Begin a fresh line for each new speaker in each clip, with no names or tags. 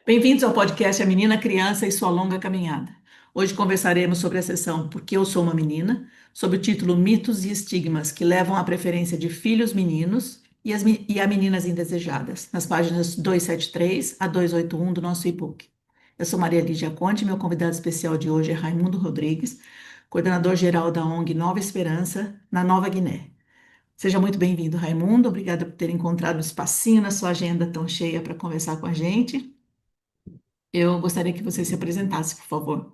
Bem-vindos ao podcast A Menina, Criança e Sua Longa Caminhada. Hoje conversaremos sobre a sessão Porque Eu Sou uma Menina, sob o título Mitos e Estigmas que levam à preferência de filhos meninos e a meninas indesejadas, nas páginas 273 a 281 do nosso e-book. Eu sou Maria Lídia Conte e meu convidado especial de hoje é Raimundo Rodrigues, coordenador-geral da ONG Nova Esperança, na Nova Guiné. Seja muito bem-vindo, Raimundo. Obrigada por ter encontrado um espacinho na sua agenda tão cheia para conversar com a gente. Eu gostaria que você se apresentasse, por favor.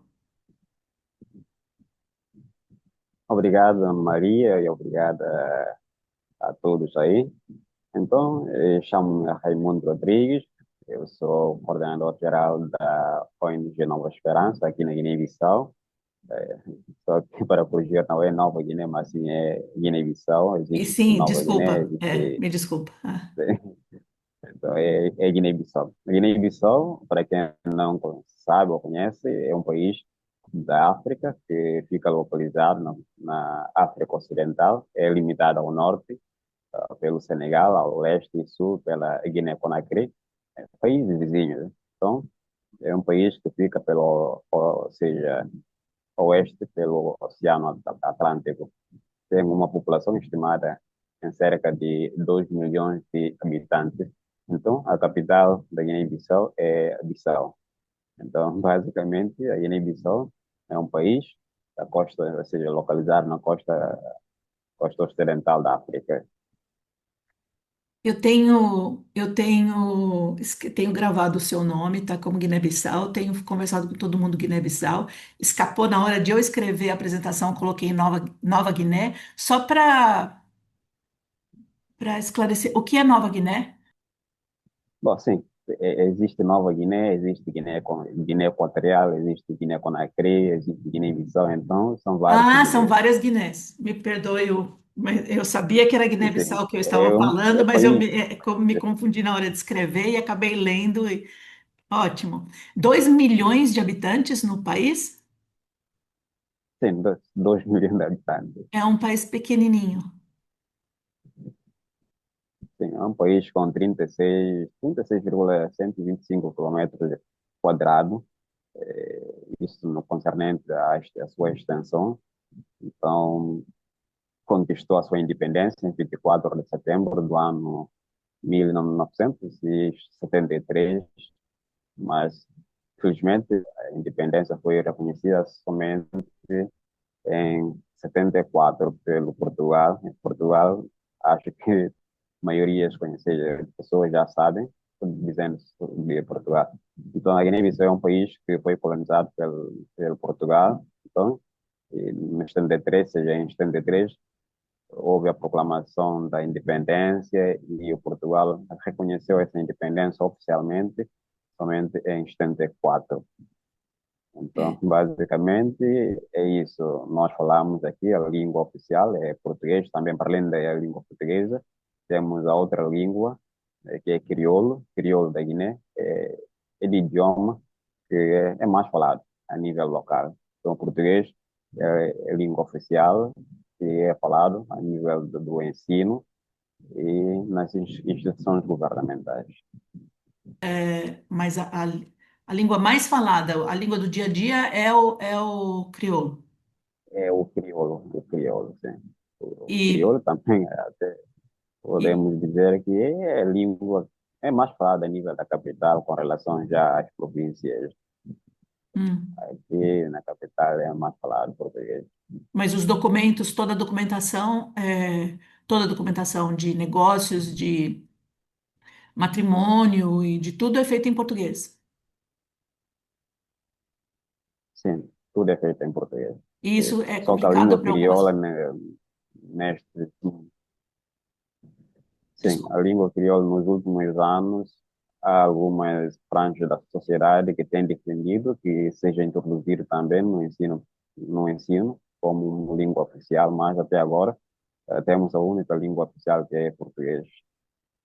Obrigado, Maria, e obrigado a todos aí. Então, chamo-me Raimundo Rodrigues, eu sou coordenador-geral da ONG Nova Esperança, aqui na Guiné-Bissau. Só que para corrigir, não é Nova Guiné, mas sim é Guiné-Bissau.
E
Existe
sim,
Nova Guiné,
desculpa,
existe.
me desculpa. Ah.
Então, é Guiné-Bissau. Guiné-Bissau, para quem não sabe ou conhece, é um país da África que fica localizado na África Ocidental, é limitado ao norte pelo Senegal, ao leste e sul pela Guiné-Conakry, países vizinhos, né? Então, é um país que fica ou seja, oeste pelo Oceano Atlântico. Tem uma população estimada em cerca de 2 milhões de habitantes. Então, a capital da Guiné-Bissau é Bissau. Então, basicamente, a Guiné-Bissau é um país da costa, ou seja, localizado na costa ocidental da África.
Tenho gravado o seu nome, tá como Guiné-Bissau, tenho conversado com todo mundo Guiné-Bissau. Escapou na hora de eu escrever a apresentação, coloquei Nova Guiné, só para esclarecer o que é Nova Guiné.
Bom, sim, existe Nova Guiné, existe Guiné Equatorial, existe Guiné-Conakry, existe Guiné-Bissau, então são várias
Ah, são
Guinés.
várias Guinés. Me perdoe, mas eu sabia que era
Sim,
Guiné-Bissau que eu estava
é
falando,
é
mas eu
país,
me confundi na hora de escrever e acabei lendo. Ótimo. 2 milhões de habitantes no país?
tem 2 milhões de habitantes.
É um país pequenininho.
Sim, é um país com 36,125 quilômetros quadrados, isso no concernente à sua extensão. Então, conquistou a sua independência em 24 de setembro do ano 1973, mas felizmente a independência foi reconhecida somente em 74 pelo Portugal. Em Portugal, acho que a maioria das pessoas já sabem, dizendo de Portugal. Então, a Guiné-Bissau é um país que foi colonizado pelo Portugal. Então, em 73, seja em 73, houve a proclamação da independência e o Portugal reconheceu essa independência oficialmente somente em 74. Então,
É.
basicamente, é isso. Nós falamos aqui, a língua oficial é português, também para além da língua portuguesa, temos a outra língua, que é crioulo, crioulo da Guiné, é de idioma que é mais falado a nível local. Então, o português é a língua oficial que é falado a nível do ensino e nas instituições governamentais.
Mas a língua mais falada, a língua do dia a dia é o crioulo.
É o crioulo, sim. O
E,
crioulo também
e,
podemos dizer que é a língua é mais falada a nível da capital com relação já às províncias.
hum,
Aqui na capital é mais falado português.
mas os documentos, toda a documentação de negócios, de matrimônio e de tudo é feito em português.
Sim, tudo é feito em português.
E isso é
Só que a
complicado
língua
para algumas.
crioula, né, neste, sim, a
Desculpa.
língua crioula nos últimos anos, há algumas franjas da sociedade que têm defendido que seja introduzido também no ensino como uma língua oficial, mas até agora temos a única língua oficial que é português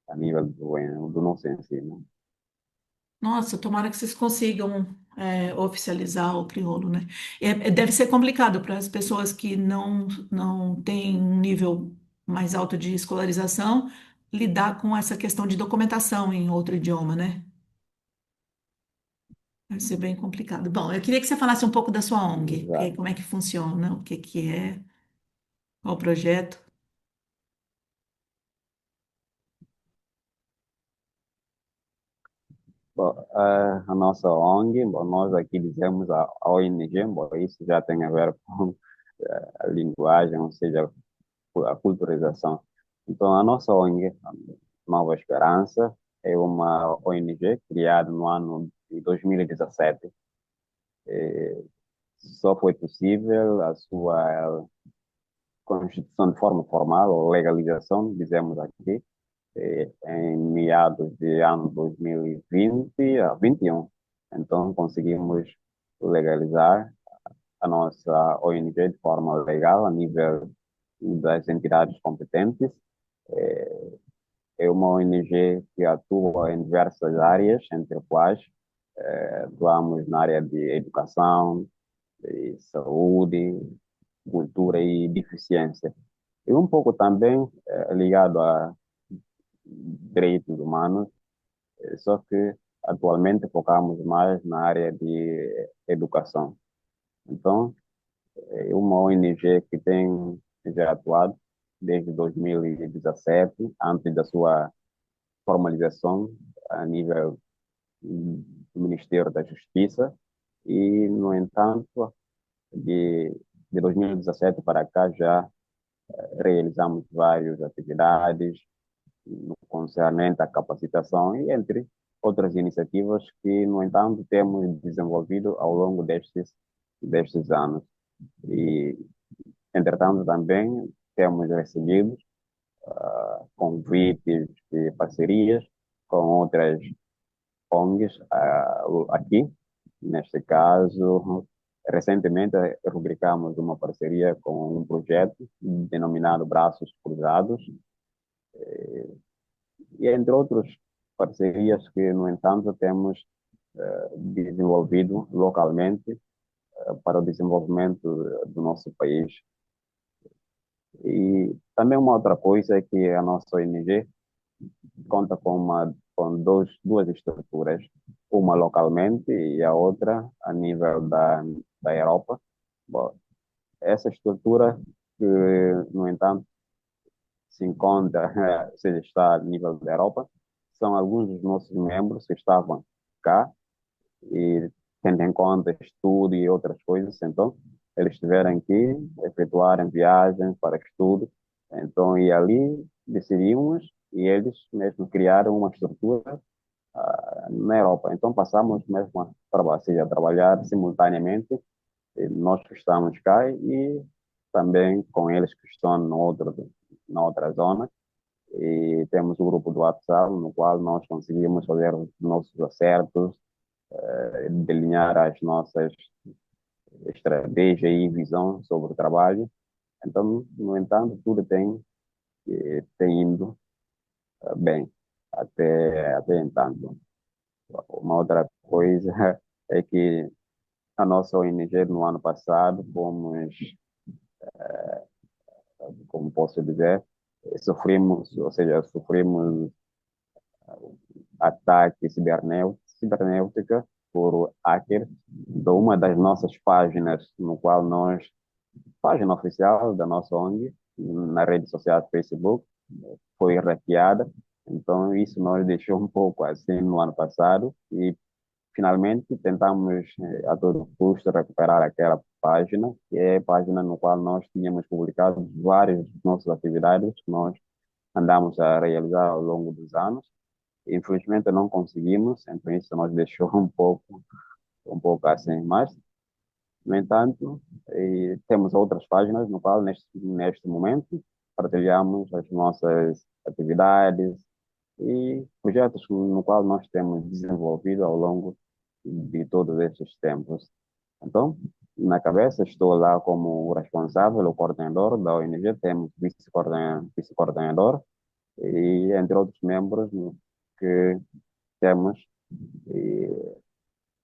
a nível do nosso ensino.
Nossa, tomara que vocês consigam oficializar o crioulo, né? Deve ser complicado para as pessoas que não têm um nível mais alto de escolarização lidar com essa questão de documentação em outro idioma, né? Vai ser bem complicado. Bom, eu queria que você falasse um pouco da sua ONG,
Exato.
como é que funciona, o que que é, qual o projeto.
Bom, a nossa ONG, bom, nós aqui dizemos a ONG, bom, isso já tem a ver com a linguagem, ou seja, a culturalização. Então, a nossa ONG, a Nova Esperança, é uma ONG criada no ano de 2017. Só foi possível a sua constituição de forma formal, ou legalização, dizemos aqui, em meados de ano 2020 a 21. Então, conseguimos legalizar a nossa ONG de forma legal a nível das entidades competentes. É uma ONG que atua em diversas áreas, entre as quais atuamos na área de educação, de saúde, cultura e deficiência. E um pouco também ligado a direitos humanos, só que atualmente focamos mais na área de educação. Então, é uma ONG que tem já atuado desde 2017, antes da sua formalização a nível do Ministério da Justiça, e, no entanto, de, de 2017 para cá já realizamos várias atividades no concernente à capacitação e entre outras iniciativas que, no entanto, temos desenvolvido ao longo destes anos. E, entretanto, também temos recebido convites e parcerias com outras ONGs aqui. Neste caso, recentemente rubricamos uma parceria com um projeto denominado Braços Cruzados, e entre outras parcerias que, no entanto, temos desenvolvido localmente para o desenvolvimento do nosso país. E também uma outra coisa é que a nossa ONG conta com duas estruturas, uma localmente e a outra a nível da Europa. Bom, essa estrutura, que, no entanto, se encontra, ou seja, está a nível da Europa, são alguns dos nossos membros que estavam cá e, tendo em conta estudo e outras coisas, então, eles tiveram que efetuarem viagens para estudo, então, e ali decidimos e eles mesmo criaram uma estrutura na Europa. Então, passamos mesmo a trabalhar simultaneamente, nós que estamos cá e também com eles que estão na outra zona. E temos um grupo do WhatsApp no qual nós conseguimos fazer os nossos acertos, delinear as nossas estratégias e visão sobre o trabalho. Então, no entanto, tudo tem indo bem até entanto. Uma outra coisa é que a nossa ONG no ano passado fomos, como posso dizer, sofrimos, ou seja, sofrimos ataque cibernéutica por hackers de uma das nossas páginas, no qual página oficial da nossa ONG, na rede social Facebook, foi hackeada. Então, isso nos deixou um pouco assim no ano passado e finalmente tentamos a todo custo recuperar aquela página, que é a página no qual nós tínhamos publicado várias nossas atividades que nós andamos a realizar ao longo dos anos. Infelizmente não conseguimos, então isso nos deixou um pouco assim, mas, no entanto, temos outras páginas no qual neste momento partilhamos as nossas atividades e projetos no qual nós temos desenvolvido ao longo de todos estes tempos. Então, na cabeça estou lá como o responsável, o coordenador da ONG, temos vice-coordenador e entre outros membros que temos. E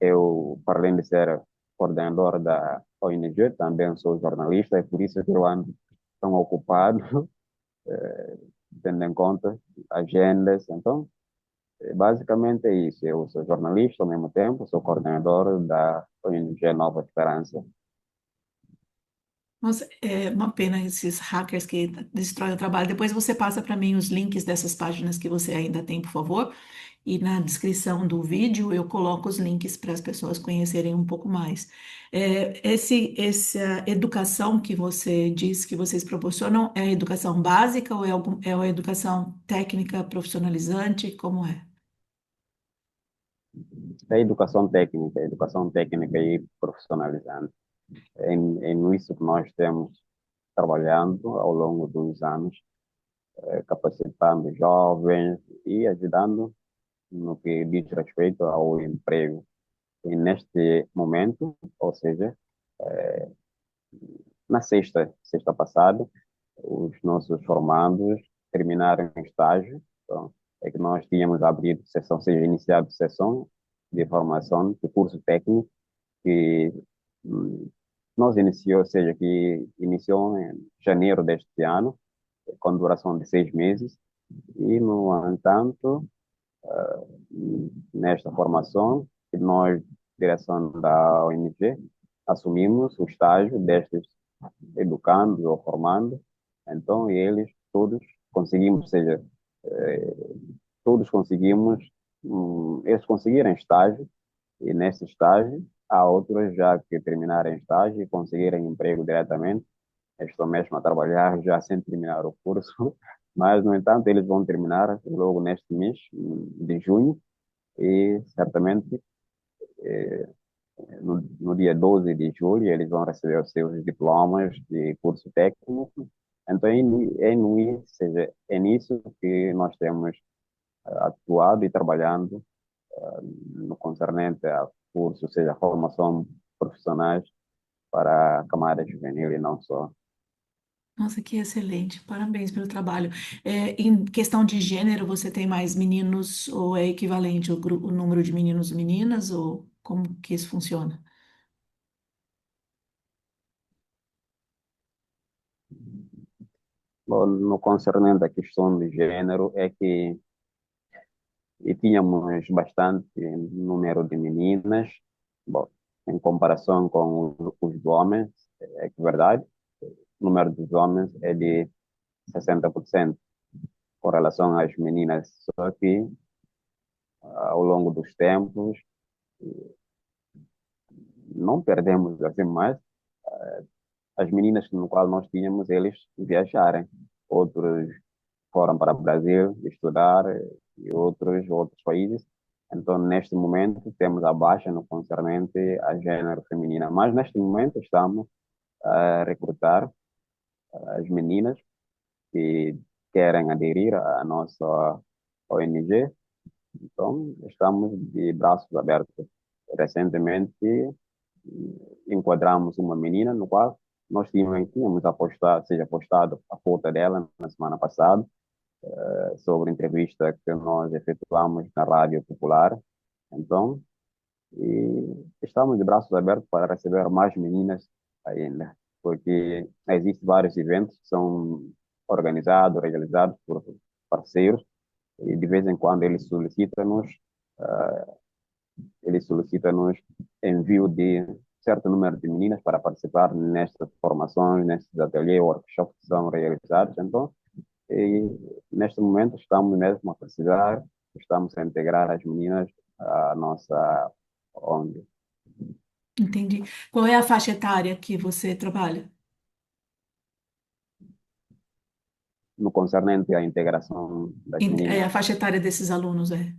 eu, para além de ser coordenador da ONG, também sou jornalista, é por isso que eu ando tão ocupado, tendo em conta agendas. Então, Basicamente é isso. Eu sou jornalista ao mesmo tempo, sou coordenador da ONG Nova Esperança.
Nossa, é uma pena esses hackers que destroem o trabalho. Depois você passa para mim os links dessas páginas que você ainda tem, por favor. E na descrição do vídeo eu coloco os links para as pessoas conhecerem um pouco mais. Essa educação que você diz que vocês proporcionam é a educação básica ou é uma educação técnica profissionalizante? Como é?
É educação técnica e profissionalizante. É nisso que nós temos trabalhando ao longo dos anos, capacitando jovens e ajudando no que diz respeito ao emprego. E neste momento, ou seja, na sexta passada, os nossos formandos terminaram o estágio. Então, é que nós tínhamos abrido sessão, ou seja, iniciado sessão de formação de curso técnico que hum, nós iniciou, ou seja, que iniciou em janeiro deste ano, com duração de 6 meses. E, no entanto, nesta formação, que nós, direção da ONG, assumimos o estágio destes educandos ou formando, então eles todos conseguimos, ou seja, todos conseguimos, eles conseguiram estágio, e nesse estágio há outros já que terminaram estágio e conseguiram emprego diretamente, estão mesmo a trabalhar já sem terminar o curso, mas, no entanto, eles vão terminar logo neste mês de junho, e certamente no dia 12 de julho eles vão receber os seus diplomas de curso técnico. Então, ou seja, é nisso que nós temos atuado e trabalhando no concernente a curso, ou seja, a formação profissionais para a camada juvenil e não só.
Nossa, que excelente. Parabéns pelo trabalho. Em questão de gênero, você tem mais meninos ou é equivalente o número de meninos e meninas ou como que isso funciona?
Bom, no concernente à questão de gênero, é que tínhamos bastante número de meninas, bom, em comparação com os homens, é que é verdade, o número dos homens é de 60% com relação às meninas, só que ao longo dos tempos não perdemos assim mais as meninas no qual nós tínhamos eles viajarem, outros foram para o Brasil estudar e outros países. Então, neste momento, temos a baixa no concernente a gênero feminina, mas neste momento estamos a recrutar as meninas que querem aderir à nossa ONG. Então, estamos de braços abertos. Recentemente, enquadramos uma menina no qual nós tínhamos apostado, seja apostado a foto dela na semana passada, sobre a entrevista que nós efetuamos na Rádio Popular. Então, estamos de braços abertos para receber mais meninas ainda, porque existem vários eventos que são organizados, realizados por parceiros, e de vez em quando eles solicitam-nos envio de certo número de meninas para participar nestas formações, nestes ateliês, workshops que são realizados. Então, e, neste momento, estamos mesmo a precisar, estamos a integrar as meninas à nossa ONG.
Entendi. Qual é a faixa etária que você trabalha?
No concernente à integração das
É
meninas,
a faixa etária desses alunos, é?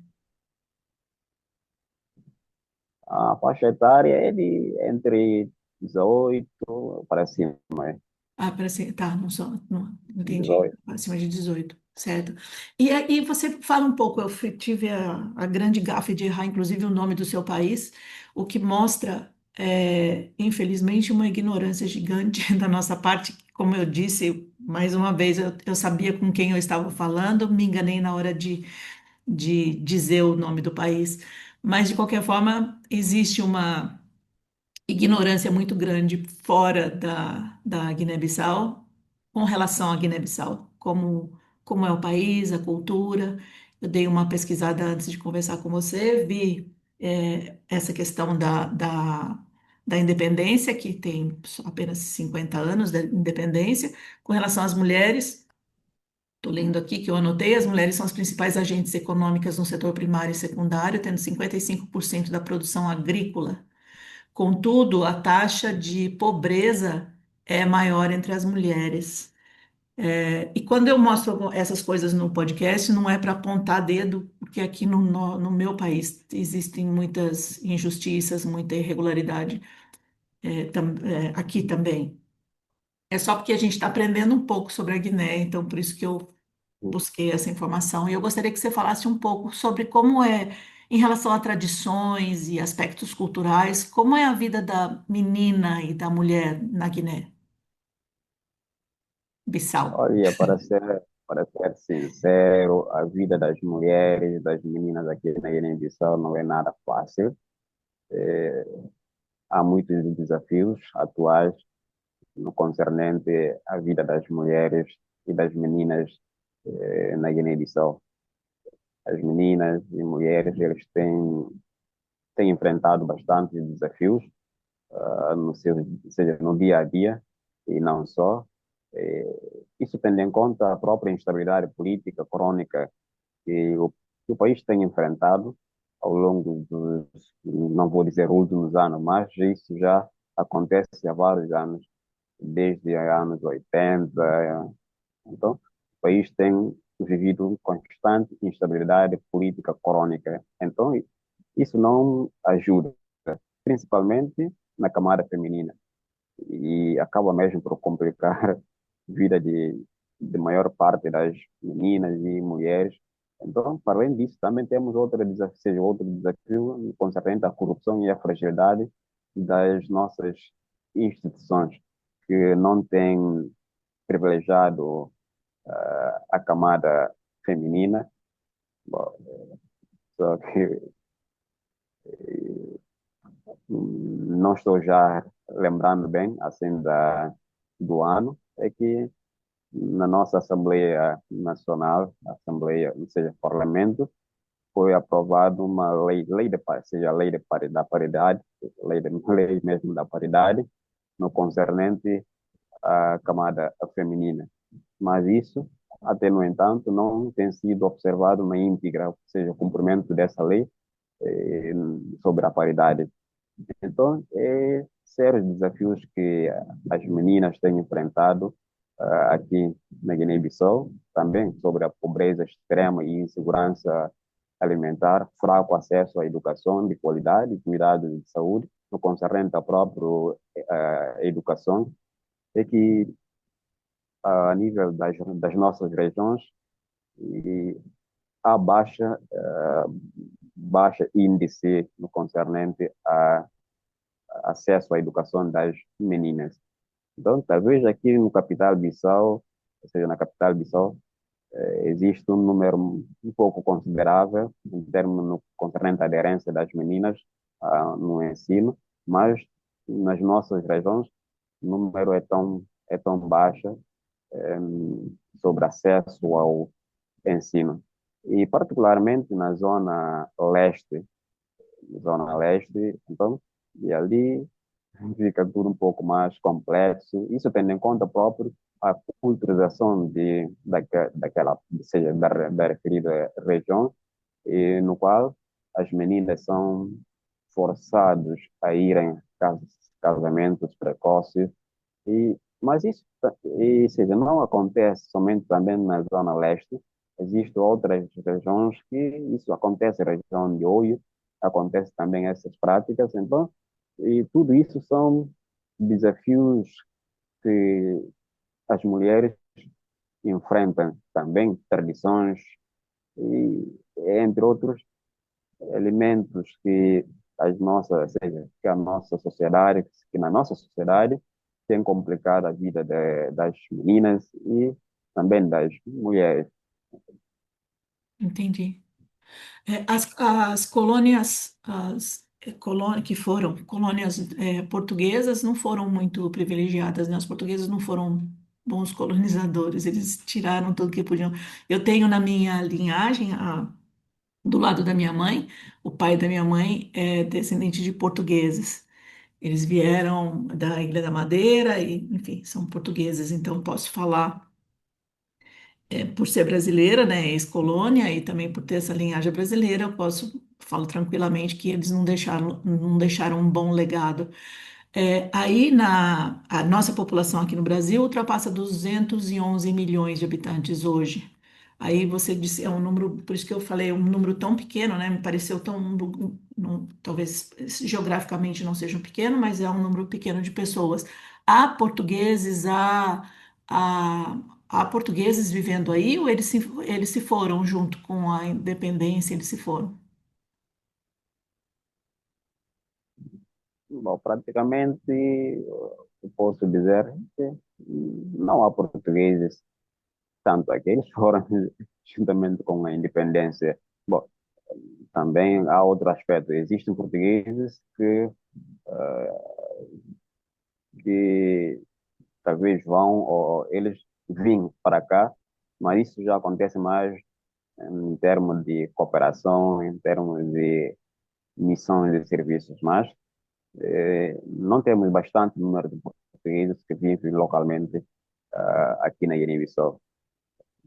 a faixa etária é de entre 18 para cima, é
Ah, parece, tá, não só, não, entendi,
18.
acima de 18, certo. E aí você fala um pouco, tive a grande gafe de errar, inclusive, o nome do seu país, o que mostra, infelizmente, uma ignorância gigante da nossa parte. Como eu disse, mais uma vez, eu sabia com quem eu estava falando, me enganei na hora de dizer o nome do país, mas, de qualquer forma, existe uma ignorância muito grande fora da Guiné-Bissau com relação à Guiné-Bissau, como é o país, a cultura. Eu dei uma pesquisada antes de conversar com você, vi essa questão da independência, que tem só apenas 50 anos da independência. Com relação às mulheres, estou lendo aqui que eu anotei, as mulheres são as principais agentes econômicas no setor primário e secundário, tendo 55% da produção agrícola. Contudo, a taxa de pobreza é maior entre as mulheres. E quando eu mostro essas coisas no podcast, não é para apontar dedo, porque aqui no meu país existem muitas injustiças, muita irregularidade, aqui também. É só porque a gente está aprendendo um pouco sobre a Guiné, então por isso que eu busquei essa informação. E eu gostaria que você falasse um pouco sobre como é, em relação a tradições e aspectos culturais, como é a vida da menina e da mulher na Guiné-Bissau.
Olha, para ser sincero, a vida das mulheres, das meninas aqui na Guiné-Bissau não é nada fácil. Há muitos desafios atuais no concernente à vida das mulheres e das meninas na Guiné-Bissau. As meninas e mulheres, eles têm enfrentado bastantes desafios no seu, seja no dia a dia e não só. Isso tendo em conta a própria instabilidade política crônica que o país tem enfrentado ao longo dos, não vou dizer últimos anos, mas isso já acontece há vários anos, desde os anos 80. Então, o país tem vivido constante instabilidade política crônica. Então, isso não ajuda, principalmente na camada feminina, e acaba mesmo por complicar a vida de maior parte das meninas e mulheres. Então, para além disso, também temos outro desafio concernente à corrupção e à fragilidade das nossas instituições, que não têm privilegiado a camada feminina. Bom, só que não estou já lembrando bem, assim, do ano, é que na nossa Assembleia Nacional, Assembleia, ou seja, Parlamento, foi aprovada uma lei seja, lei da paridade, lei mesmo da paridade, no concernente à camada feminina. Mas isso, até no entanto, não tem sido observado na íntegra, ou seja, o cumprimento dessa lei eh, sobre a paridade. Então, é sérios desafios que as meninas têm enfrentado aqui na Guiné-Bissau, também sobre a pobreza extrema e insegurança alimentar, fraco acesso à educação de qualidade e cuidados de saúde, no concernente à própria educação, é que a nível das nossas regiões e há baixa índice no concernente a acesso à educação das meninas. Então, talvez aqui no capital Bissau, ou seja, na capital Bissau, existe um número um pouco considerável em termos no concernente à aderência das meninas no ensino, mas nas nossas regiões o número é tão baixo sobre acesso ao ensino. E particularmente na zona leste, então, e ali fica tudo um pouco mais complexo. Isso tendo em conta próprio a culturização daquela, seja, da referida região, e no qual as meninas são forçadas a irem a casamentos precoces, mas isso, seja, não acontece somente também na zona leste, existem outras regiões que isso acontece, região de Oio, acontece também essas práticas, então, e tudo isso são desafios que as mulheres enfrentam também, tradições, e, entre outros elementos que que a nossa sociedade, que na nossa sociedade tem complicado a vida das meninas e também das mulheres.
Entendi. As colônias, que foram colônias portuguesas não foram muito privilegiadas, né? Os portugueses não foram bons colonizadores, eles tiraram tudo que podiam. Eu tenho na minha linhagem, do lado da minha mãe, o pai da minha mãe é descendente de portugueses. Eles vieram da Ilha da Madeira e, enfim, são portugueses, então posso falar por ser brasileira, né, ex-colônia, e também por ter essa linhagem brasileira, eu posso falo tranquilamente que eles não deixaram um bom legado. Aí a nossa população aqui no Brasil ultrapassa 211 milhões de habitantes hoje. Aí você disse, é um número, por isso que eu falei, é um número tão pequeno, né? Me pareceu tão, talvez geograficamente não seja um pequeno, mas é um número pequeno de pessoas. Há portugueses, há portugueses vivendo aí, ou eles se foram junto com a independência, eles se foram?
Bom, praticamente, eu posso dizer que não há portugueses, tanto aqui, eles foram juntamente com a independência. Bom, também há outro aspecto. Existem portugueses que talvez vão, ou eles vêm para cá, mas isso já acontece mais em termos de cooperação, em termos de missões e serviços, mas não temos bastante número de portugueses que vivem localmente aqui na Guiné-Bissau.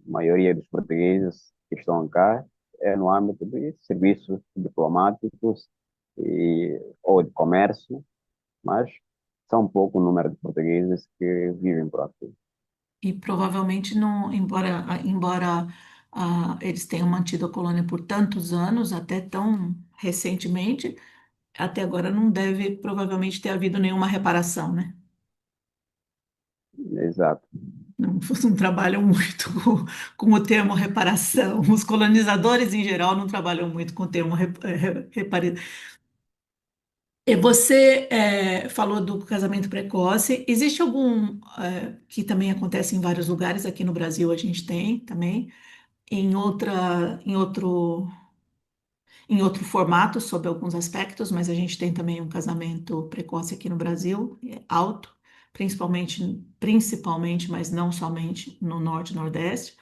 A maioria dos portugueses que estão cá é no âmbito de serviços diplomáticos ou de comércio, mas são pouco o número de portugueses que vivem por aqui.
E provavelmente não, embora eles tenham mantido a colônia por tantos anos, até tão recentemente, até agora não deve provavelmente ter havido nenhuma reparação, né?
Exato.
Não, não trabalham muito com o termo reparação. Os colonizadores, em geral, não trabalham muito com o termo reparação. E você falou do casamento precoce. Existe algum que também acontece em vários lugares, aqui no Brasil a gente tem também, em outro formato, sob alguns aspectos, mas a gente tem também um casamento precoce aqui no Brasil, alto, principalmente, mas não somente no Norte e Nordeste.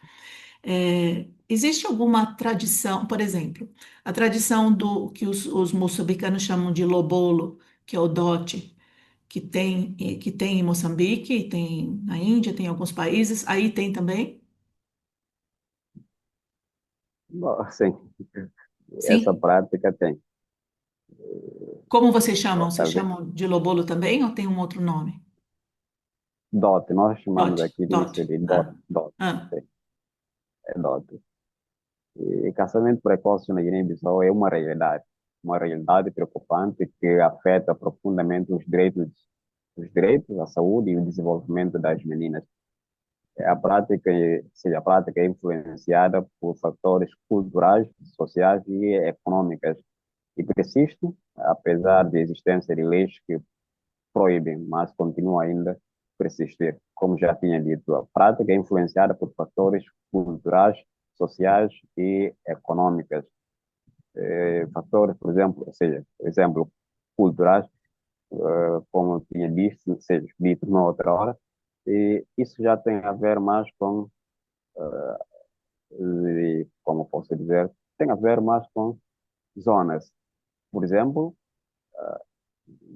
Existe alguma tradição, por exemplo, a tradição do que os moçambicanos chamam de lobolo, que é o dote, que tem em Moçambique, tem na Índia, tem em alguns países, aí tem também?
Bom, sim, essa
Sim.
prática tem.
Como vocês chamam?
Bom,
Vocês
talvez
chamam de lobolo também ou tem um outro nome?
dote, nós chamamos
Dote,
aqui
dote.
nisso de dote,
Ah,
dote,
ah.
sim, é dote. E casamento precoce na Guiné-Bissau é uma realidade preocupante que afeta profundamente os direitos à saúde e o desenvolvimento das meninas. A prática é influenciada por fatores culturais, sociais e econômicos e persiste, apesar da existência de leis que proíbem, mas continua ainda a persistir. Como já tinha dito, a prática é influenciada por fatores culturais, sociais e econômicos. Fatores, por exemplo, ou seja, exemplo culturais, como eu tinha dito, seja, dito numa outra hora, e isso já tem a ver mais com, como posso dizer, tem a ver mais com zonas. Por exemplo,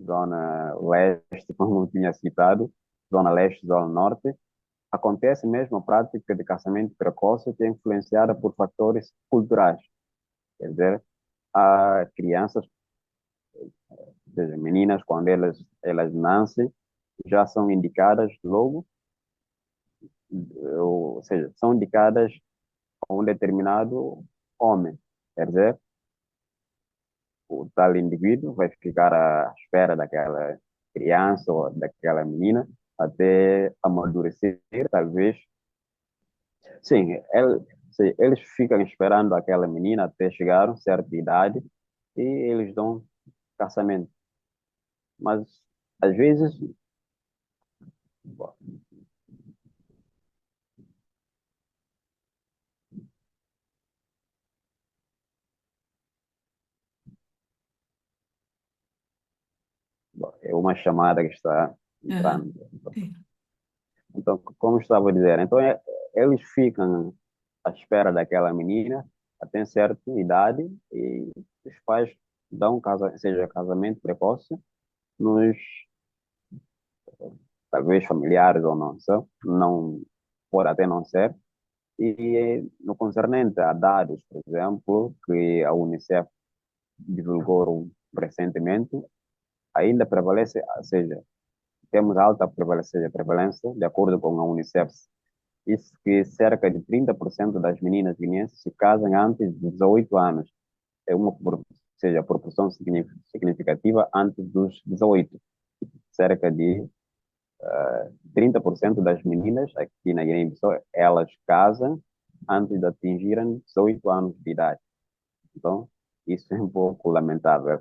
zona leste, como eu tinha citado, zona leste, zona norte, acontece mesmo a prática de casamento precoce que é influenciada por fatores culturais. Quer dizer, há crianças, ou seja, meninas, quando elas nascem, já são indicadas logo, ou seja, são indicadas a um determinado homem. Quer dizer, o tal indivíduo vai ficar à espera daquela criança ou daquela menina até amadurecer, talvez. Sim, sim, eles ficam esperando aquela menina até chegar a certa idade e eles dão casamento. Mas, às vezes, bom, é uma chamada que está
Aham.
entrando.
Sim.
Então, como estava a dizer, então eles ficam à espera daquela menina até certa idade e os pais dão seja casamento precoce nos talvez familiares ou não são, não pode até não ser. E no concernente a dados, por exemplo, que a Unicef divulgou recentemente, ainda prevalece, ou seja, temos alta prevalência, de acordo com a Unicef, isso que cerca de 30% das meninas guineenses se casam antes de 18 anos. É uma, ou seja, proporção significativa antes dos 18. Cerca de 30% das meninas aqui na Guiné-Bissau, elas casam antes de atingirem 18 anos de idade. Então, isso é um pouco lamentável.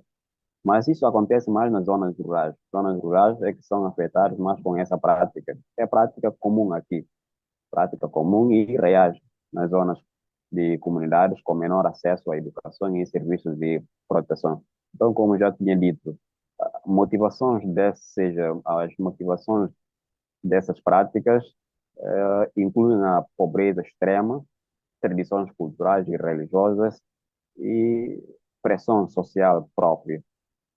Mas isso acontece mais nas zonas rurais. Zonas rurais é que são afetadas mais com essa prática. É prática comum aqui, prática comum e reage nas zonas de comunidades com menor acesso à educação e serviços de proteção. Então, como já tinha dito, motivações dessas, seja as motivações dessas práticas incluem a pobreza extrema, tradições culturais e religiosas e pressão social própria.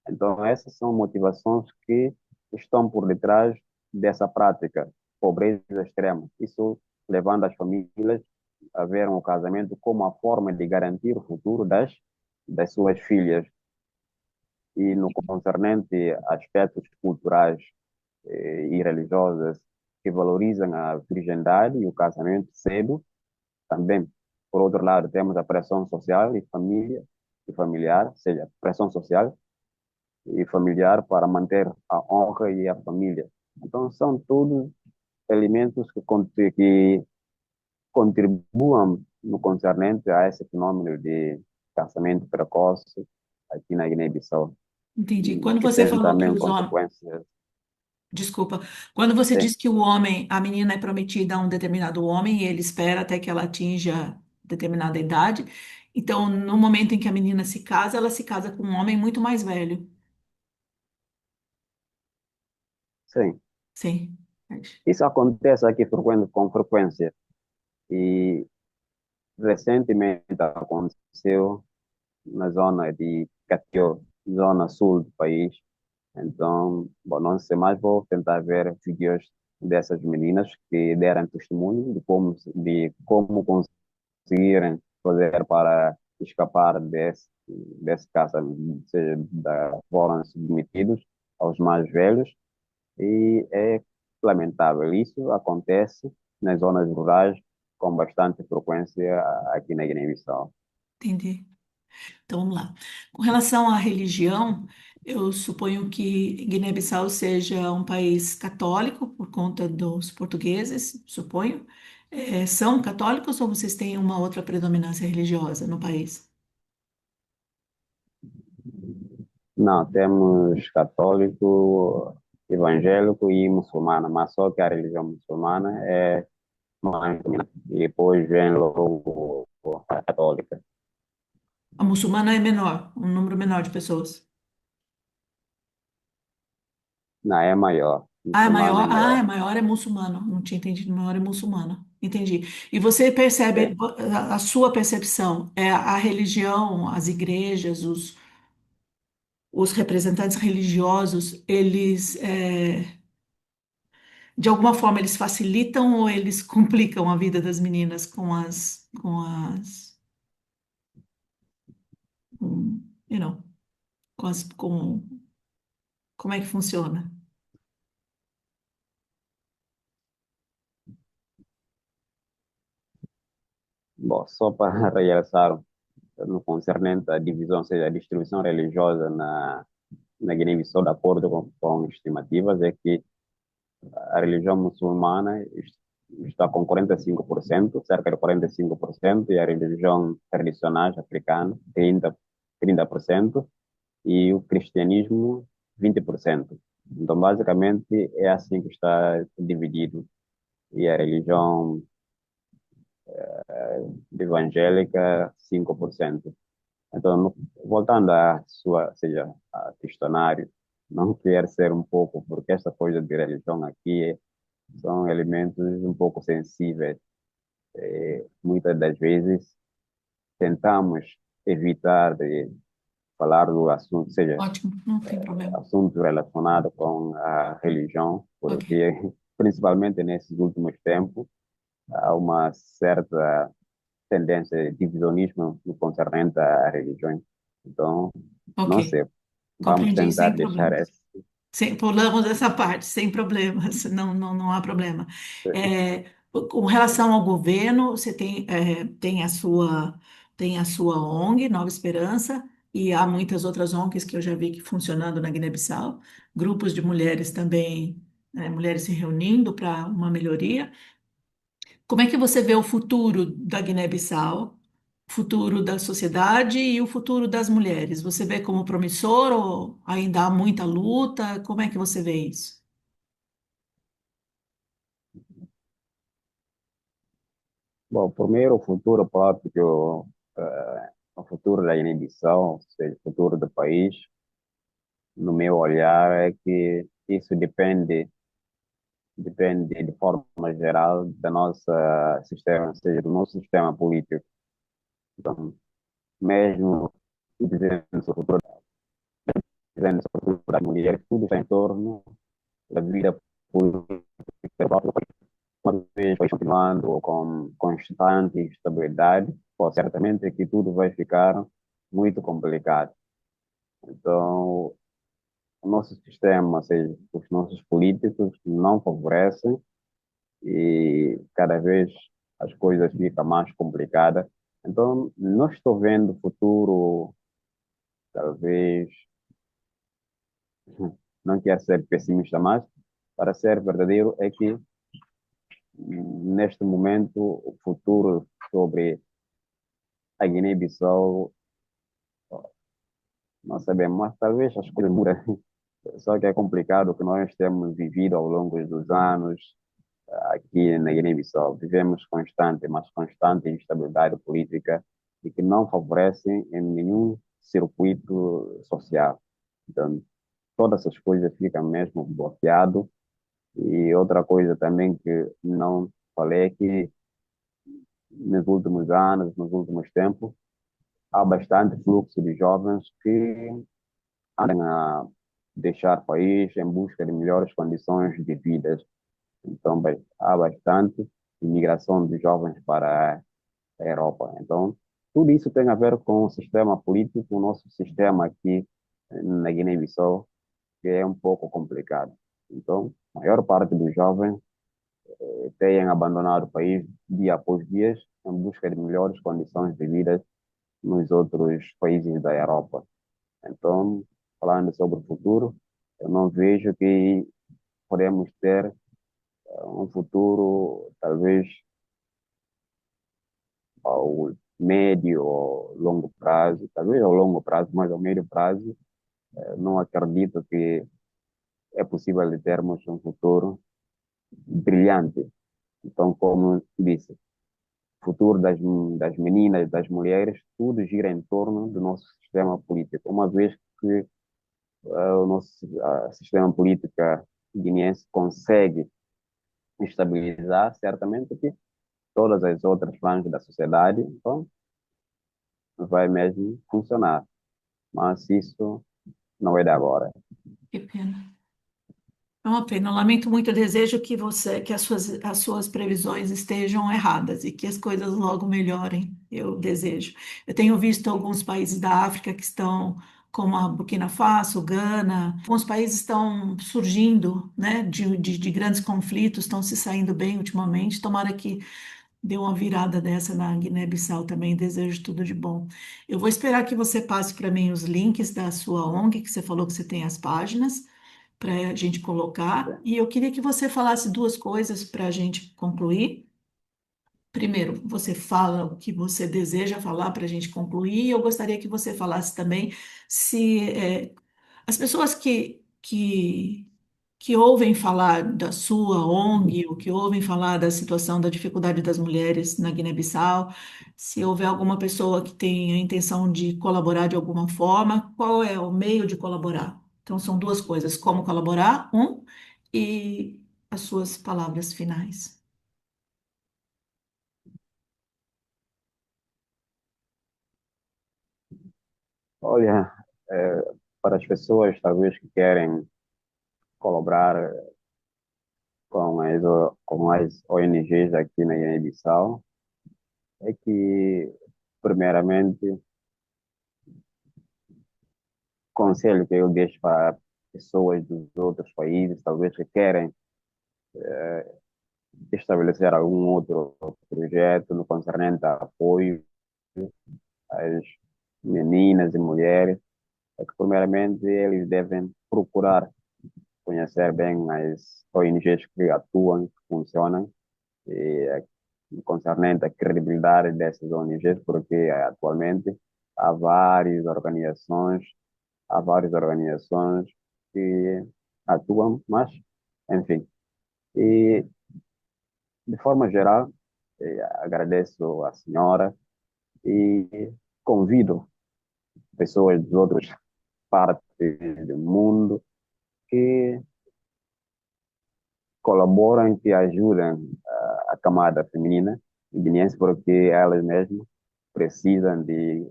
Então, essas são motivações que estão por detrás dessa prática, pobreza extrema. Isso levando as famílias a ver o casamento como a forma de garantir o futuro das suas filhas. E no concernente a aspectos culturais e religiosos que valorizam a virgindade e o casamento cedo, também, por outro lado, temos a pressão social e familiar, ou seja, pressão social e familiar para manter a honra e a família. Então, são todos elementos que contribuam no concernente a esse fenômeno de casamento precoce aqui na Guiné-Bissau,
Entendi.
e
Quando
que
você
tem
falou que
também
os homens,
consequências.
desculpa, quando você
Sim,
diz que o homem, a menina é prometida a um determinado homem e ele espera até que ela atinja determinada idade, então no momento em que a menina se casa, ela se casa com um homem muito mais velho.
sim.
Sim.
Isso acontece aqui com frequência e recentemente aconteceu na zona de Catió, zona sul do país. Então, bom, não sei mais, vou tentar ver vídeos dessas meninas que deram testemunho de como conseguirem fazer para escapar desse caso, seja da foram submetidos aos mais velhos e é lamentável. Isso acontece nas zonas rurais com bastante frequência aqui na Guiné-Bissau.
Entendi. Então vamos lá. Com relação à religião, eu suponho que Guiné-Bissau seja um país católico por conta dos portugueses, suponho. São católicos ou vocês têm uma outra predominância religiosa no país?
Não, temos católico, evangélico e muçulmano, mas só que a religião muçulmana é mais dominante. E depois vem logo a católica.
A muçulmana é menor, um número menor de pessoas.
Não, é maior.
Ah, é
Muçulmano é
maior? Ah, é
maior.
maior é muçulmano. Não tinha entendido, maior é muçulmano. Entendi. E você percebe,
Sim,
a sua percepção, é a religião, as igrejas, os representantes religiosos, eles, de alguma forma, eles facilitam ou eles complicam a vida das meninas com, you know, como é que funciona?
bom, só para realçar no concernente à divisão, ou seja, a distribuição religiosa na Guiné-Bissau, de acordo com estimativas, é que a religião muçulmana está com 45%, cerca de 45%, e a religião tradicionais africana, 30%, e o cristianismo, 20%. Então, basicamente, é assim que está dividido. E a religião evangélica, 5%. Então, voltando à sua, ou seja, a questionário, não quero ser um pouco, porque essa coisa de religião aqui são elementos um pouco sensíveis. Muitas das vezes tentamos evitar de falar do assunto, seja
Ótimo, não tem problema.
assunto relacionado com a religião,
Ok,
porque principalmente nesses últimos tempos há uma certa tendência de divisionismo no concernente à religião. Então, não
ok.
sei, vamos
Compreendi,
tentar
sem
deixar
problemas.
esse.
Pulamos essa parte, sem problemas, não há problema. Com relação ao governo, você tem a sua ONG, Nova Esperança, e há muitas outras ONGs que eu já vi que funcionando na Guiné-Bissau, grupos de mulheres também, mulheres se reunindo para uma melhoria. Como é que você vê o futuro da Guiné-Bissau, o futuro da sociedade e o futuro das mulheres? Você vê como promissor ou ainda há muita luta? Como é que você vê isso?
Bom, primeiro o futuro próprio, o futuro da Guiné-Bissau, ou seja, o futuro do país, no meu olhar, é que isso depende de forma geral da nossa sistema, ou seja, do nosso sistema político. Então, mesmo dizendo sobre o futuro, dizendo sobre o futuro das mulheres, tudo está em torno da vida política do próprio país. Uma vez vai continuando com constante instabilidade, pô, certamente que tudo vai ficar muito complicado. Então, o nosso sistema, ou seja, os nossos políticos não favorecem e cada vez as coisas ficam mais complicadas. Então, não estou vendo futuro, talvez, não quero ser pessimista, mas para ser verdadeiro é que neste momento o futuro sobre a Guiné-Bissau não sabemos, mas talvez as coisas mudem. Só que é complicado o que nós temos vivido ao longo dos anos aqui na Guiné-Bissau. Vivemos constante, mas constante instabilidade política e que não favorece em nenhum circuito social. Então, todas essas coisas ficam mesmo bloqueado. E outra coisa também que não falei é que nos últimos anos, nos últimos tempos, há bastante fluxo de jovens que andam a deixar o país em busca de melhores condições de vida. Então, há bastante imigração de jovens para a Europa. Então, tudo isso tem a ver com o sistema político, o nosso sistema aqui na Guiné-Bissau, que é um pouco complicado. Então, a maior parte dos jovens têm abandonado o país dia após dia em busca de melhores condições de vida nos outros países da Europa. Então, falando sobre o futuro, eu não vejo que podemos ter um futuro, talvez, ao médio ou longo prazo, talvez ao longo prazo, mas ao médio prazo, não acredito que é possível de termos um futuro brilhante. Então, como disse, o futuro das meninas, das mulheres, tudo gira em torno do nosso sistema político. Uma vez que o nosso sistema político guineense consegue estabilizar, certamente que todas as outras franjas da sociedade, então, vai mesmo funcionar. Mas isso não é de agora.
Que pena. É uma pena. Eu lamento muito. Eu desejo que as suas previsões estejam erradas e que as coisas logo melhorem. Eu desejo. Eu tenho visto alguns países da África que estão, como a Burkina Faso, Gana, alguns países estão surgindo, né, de grandes conflitos, estão se saindo bem ultimamente. Tomara que dê uma virada dessa na Guiné-Bissau também. Desejo tudo de bom. Eu vou esperar que você passe para mim os links da sua ONG, que você falou que você tem as páginas para a gente colocar. E eu queria que você falasse duas coisas para a gente concluir. Primeiro, você fala o que você deseja falar para a gente concluir. E eu gostaria que você falasse também se as pessoas que ouvem falar da sua ONG, ou que ouvem falar da situação da dificuldade das mulheres na Guiné-Bissau, se houver alguma pessoa que tenha a intenção de colaborar de alguma forma, qual é o meio de colaborar? Então, são duas coisas: como colaborar, e as suas palavras finais.
Olha, para as pessoas talvez que querem colaborar com as ONGs aqui na Guiné-Bissau, é que, primeiramente, conselho que eu deixo para pessoas dos outros países, talvez que querem estabelecer algum outro projeto no concernente a apoio às meninas e mulheres, é que, primeiramente, eles devem procurar conhecer bem as ONGs que atuam, que funcionam, e concernente à credibilidade dessas ONGs, porque atualmente há há várias organizações que atuam, mas, enfim, e de forma geral, agradeço à senhora e convido pessoas de outras partes do mundo que colaboram, que ajudam a camada feminina guineense, porque elas mesmas precisam de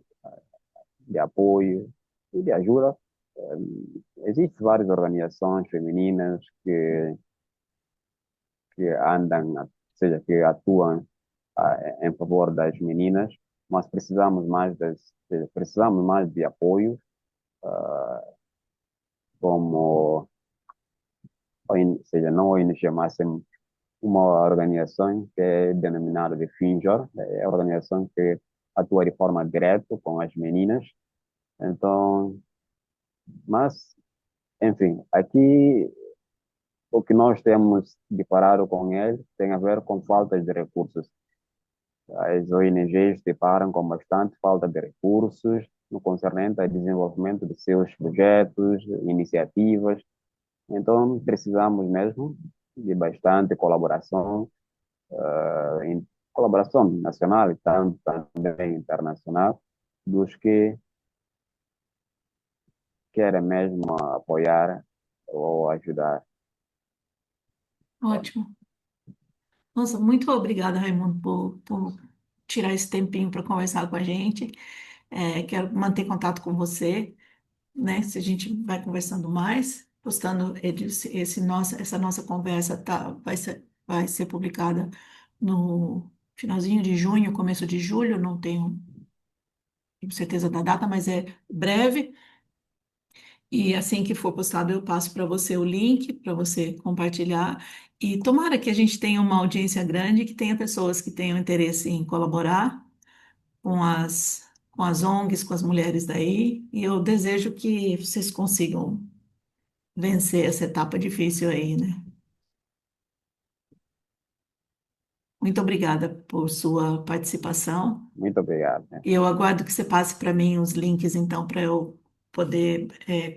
apoio e de ajuda. Existem várias organizações femininas que andam, ou seja, que atuam em favor das meninas, mas precisamos mais de apoio, como, seja, não ONG, mas uma organização que é denominada de FINJOR, é a organização que atua de forma direta com as meninas. Então, mas, enfim, aqui o que nós temos deparado com ele tem a ver com falta de recursos. As ONGs deparam com bastante falta de recursos no concernente ao desenvolvimento de seus projetos, iniciativas. Então, precisamos mesmo de bastante colaboração, colaboração nacional e também internacional, dos que querem mesmo apoiar ou ajudar.
Ótimo. Nossa, muito obrigada, Raimundo, por tirar esse tempinho para conversar com a gente. Quero manter contato com você, né? Se a gente vai conversando mais, postando essa nossa conversa vai ser publicada no finalzinho de junho, começo de julho, não tenho certeza da data, mas é breve. E assim que for postado, eu passo para você o link para você compartilhar. E tomara que a gente tenha uma audiência grande, que tenha pessoas que tenham interesse em colaborar com as ONGs, com as mulheres daí. E eu desejo que vocês consigam vencer essa etapa difícil aí, né? Muito obrigada por sua participação.
Muito obrigado, né?
E eu aguardo que você passe para mim os links, então, para eu poder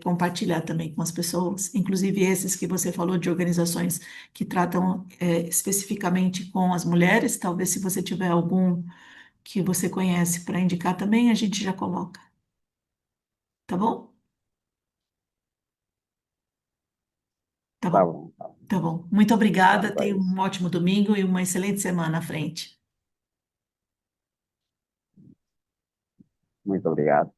compartilhar também com as pessoas, inclusive esses que você falou de organizações que tratam especificamente com as mulheres. Talvez se você tiver algum que você conhece para indicar também, a gente já coloca, tá bom? Tá
Tá
bom,
bom, tá bom.
tá bom. Muito obrigada,
Quanto a
tenha
isso.
um ótimo domingo e uma excelente semana à frente.
Muito obrigado.